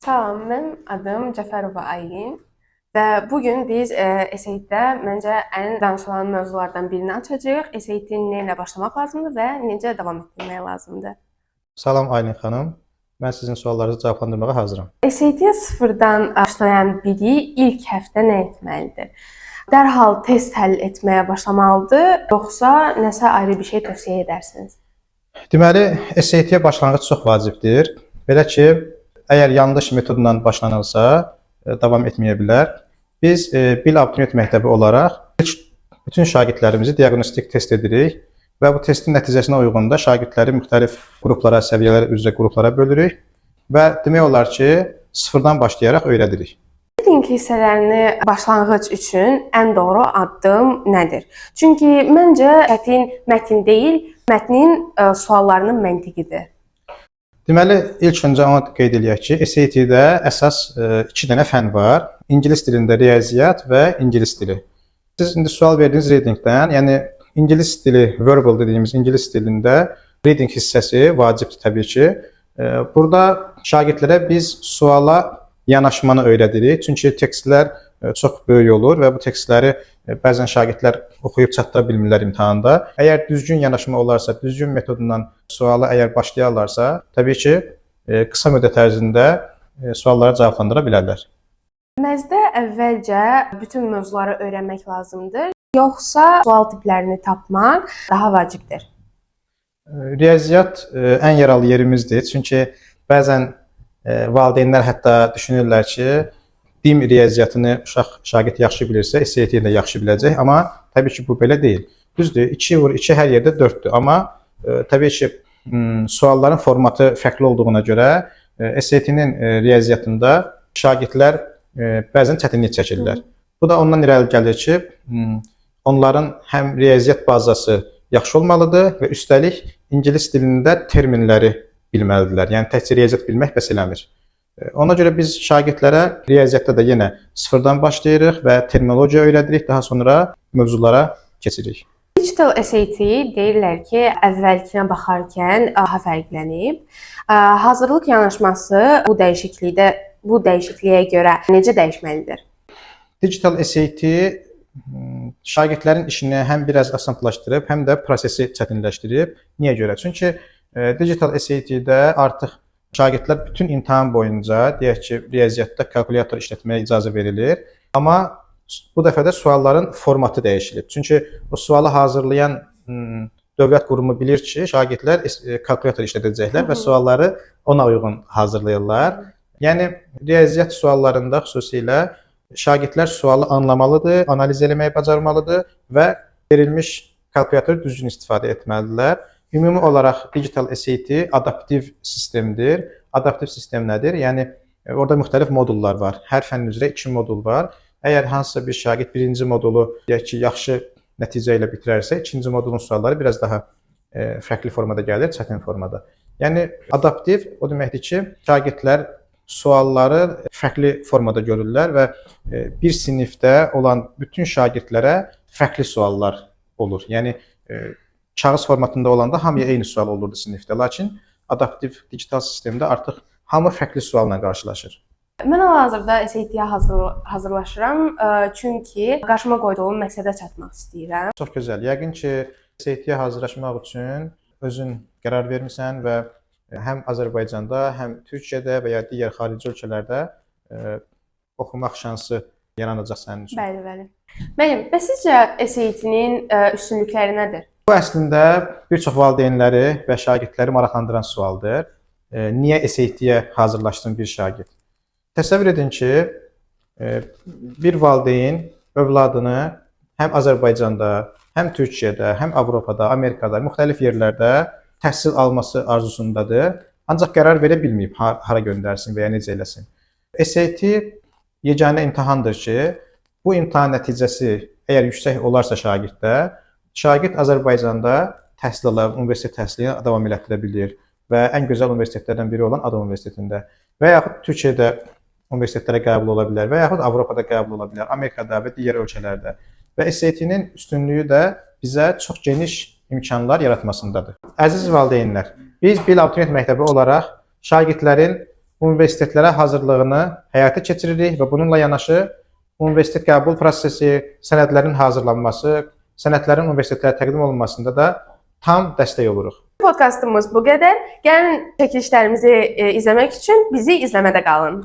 Salam, mənim adım Cəfərova Aylin və bu gün biz SAT-də məncə ən danışılan mövzulardan birini açacağıq. SAT-ni nə ilə başlamaq lazımdır və necə davam etdirmək lazımdır? Salam Aylin xanım. Mən sizin suallarınızı cavablandırmağa hazıram. SAT-yə sıfırdan başlayan biri ilk həftə nə etməlidir? Dərhal test həll etməyə başlamalıdır, yoxsa nəsə ayrı bir şey tövsiyə edərsiniz? Deməli, SAT-yə başlanğıc çox vacibdir. Belə ki, əgər yanlış metodla başlanılsa, davam etməyə bilər. Biz Bil Abituriyent məktəbi olaraq bütün şagirdlərimizi diaqnostik test edirik və bu testin nəticəsinə uyğun da şagirdləri müxtəlif qruplara, səviyyələr üzrə qruplara bölürük və demək olar ki, sıfırdan başlayaraq öyrədirik. Reading hissələrini başlanğıc üçün ən doğru addım nədir? Çünki məncə çətin mətn deyil, mətnin suallarının məntiqidir. Deməli, ilk öncə onu qeyd eləyək ki, SAT-də əsas 2 dənə fən var. İngilis dilində riyaziyyat və ingilis dili. Siz indi sual verdiyiniz readingdən, yəni ingilis dili, verbal dediyimiz ingilis dilində reading hissəsi vacibdir təbii ki. Burada şagirdlərə biz suala yanaşmanı öyrədirik. Çünki tekstlər çox böyük olur və bu tekstləri bəzən şagirdlər oxuyub çatdıra bilmirlər imtahanda. Əgər düzgün yanaşma olarsa, düzgün metodla suala əgər başlayarlarsa, təbii ki, qısa müddət ərzində suallara cavablandıra bilərlər. Məzdə əvvəlcə bütün mövzuları öyrənmək lazımdır, yoxsa sual tiplərini tapmaq daha vacibdir? Riyaziyyat ən yaralı yerimizdir. Çünki bəzən valideynlər hətta düşünürlər ki, dim riyaziyyatını şagird yaxşı bilirsə, SAT-ni də yaxşı biləcək. Amma təbii ki, bu belə deyil. Düzdür, 2 vur 2 hər yerdə 4-dür. Amma təbii ki, sualların formatı fərqli olduğuna görə SAT-nin riyaziyyatında şagirdlər bəzən çətinlik çəkirlər. Bu da ondan irəli gəlir ki, onların həm riyaziyyat bazası yaxşı olmalıdır və üstəlik ingilis dilində terminləri bilməlidirlər. Yəni təkcə riyaziyyat bilmək bəs eləmir. Ona görə biz şagirdlərə riyaziyyatda da yenə sıfırdan başlayırıq və terminologiya öyrədirik, daha sonra mövzulara keçirik. Digital SAT deyirlər ki, əvvəlkinə baxarkən daha fərqlənib. Hazırlıq yanaşması bu dəyişikliyə görə necə dəyişməlidir? Digital SAT şagirdlərin işini həm biraz asanlaşdırıb, həm də prosesi çətinləşdirib. Niyə görə? Çünki digital SAT-də artıq şagirdlər bütün imtahan boyunca, deyək ki, riyaziyyatda kalkulyator işlətməyə icazə verilir. Amma bu dəfə də sualların formatı dəyişilib. Çünki o sualı hazırlayan dövlət qurumu bilir ki, şagirdlər kalkulyator işlədəcəklər və sualları ona uyğun hazırlayırlar. Yəni, riyaziyyat suallarında xüsusilə şagirdlər sualı anlamalıdır, analiz eləməyi bacarmalıdır və verilmiş kalkulyator düzgün istifadə etməlidirlər. Ümumi olaraq digital SAT adaptiv sistemdir. Adaptiv sistem nədir? Yəni, orada müxtəlif modullar var. Hər fənn üzrə 2 modul var. Əgər hansısa bir şagird birinci modulu deyək ki, yaxşı nəticə ilə bitirərsə, ikinci modulun sualları biraz daha fərqli formada gəlir, çətin formada. Yəni, adaptiv o deməkdir ki, şagirdlər sualları fərqli formada görürlər və bir sinifdə olan bütün şagirdlərə fərqli suallar olur. Yəni, kağız formatında olanda hamıya eyni sual olurdu sinifdə. Lakin adaptiv digital sistemdə artıq hamı fərqli sualla qarşılaşır. Mən hal-hazırda SAT-yə hazırlaşıram, çünki qarşıma qoyduğum məqsədə çatmaq istəyirəm. Çox gözəl. Yəqin ki, SAT-yə hazırlaşmaq üçün özün qərar vermisən və həm Azərbaycanda, həm Türkiyədə və ya digər xarici ölkələrdə oxumaq şansı yaranacaq sənin üçün. Bəli. Müəllim, bəs sizcə SAT-nin üstünlükləri nədir? Bu əslində bir çox valideynləri və şagirdləri maraqlandıran sualdır. Niyə SAT-yə hazırlaşsın bir şagird? Təsəvvür edin ki, bir valideyn övladını həm Azərbaycanda, həm Türkiyədə, həm Avropada, Amerikada, müxtəlif yerlərdə təhsil alması arzusundadır. Ancaq qərar verə bilməyib hara göndərsin və ya necə eləsin. SAT yeganə imtahandır ki, bu imtahan nəticəsi əgər yüksək olarsa şagirddə, şagird Azərbaycanda təhsil ala, universitet təhsilini davam elətdirə bilir və ən gözəl universitetlərdən biri olan Adam Universitetində və yaxud Türkiyədə universitetlərə qəbul ola bilər və yaxud Avropada qəbul ola bilər, Amerikada və digər ölkələrdə. Və SAT-nin üstünlüyü də bizə çox geniş imkanlar yaratmasındadır. Əziz valideynlər, biz Bil Abituriyent məktəbi olaraq şagirdlərin universitetlərə hazırlığını həyata keçiririk və bununla yanaşı universitet qəbul prosesi, sənədlərin hazırlanması, sənədlərin universitetlərə təqdim olunmasında da tam dəstək oluruq. Podkastımız bu qədər. Gəlin çəkilişlərimizi izləmək üçün bizi izləmədə qalın.